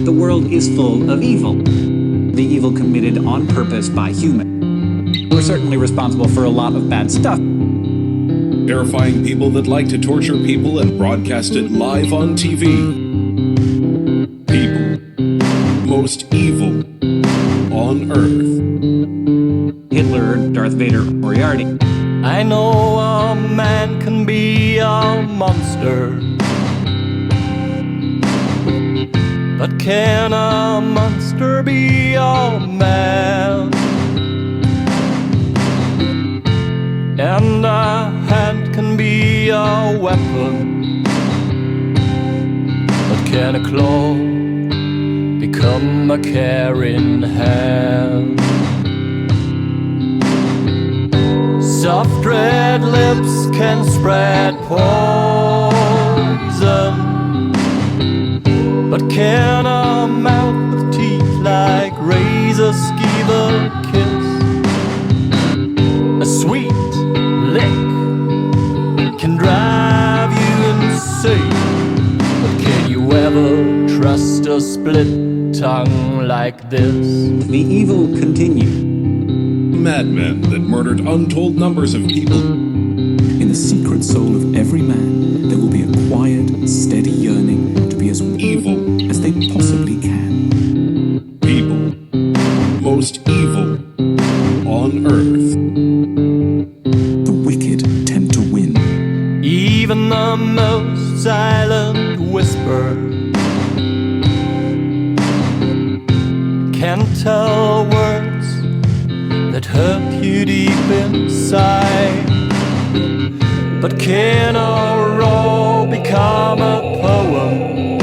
the world is full of evil. The evil committed on purpose by humans. We're certainly responsible for a lot of bad stuff. Terrifying people that like to torture people and broadcast it live on TV. People most evil on Earth. Hitler, Darth Vader, Moriarty. I know a man can be a monster, but can a monster be a man? And a hand can be a weapon, but can a claw become a caring hand? Soft red lips can spread poison, but can a mouth with teeth like razors give a kiss? A sweet lick can drive you insane, but can you ever trust a split tongue like this? The evil continued. Madmen that murdered untold numbers of people. In the secret soul of every man, there will be a quiet, steady yearning to be as Evil as they possibly can. people most evil on Earth. The wicked tend to win. Even the most silent whisper can tell words that hurt you deep inside. But can a roar become a poem?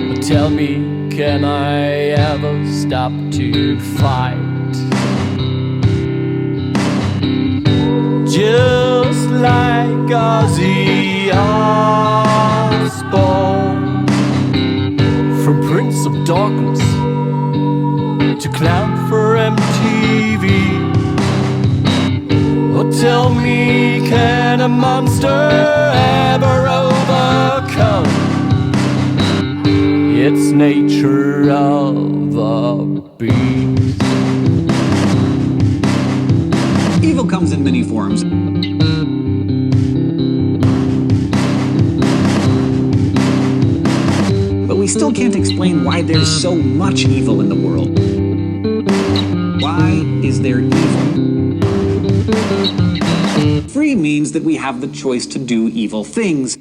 But tell me, can I ever stop to fight? Just like Ozzy Osbourne, from Prince of Darkness to clown for MTV. Oh, tell me, can a monster ever overcome its nature of a beast? Evil comes in many forms. But we still can't explain why there's so much evil in the world. Why is there evil? Free means that we have the choice to do evil things.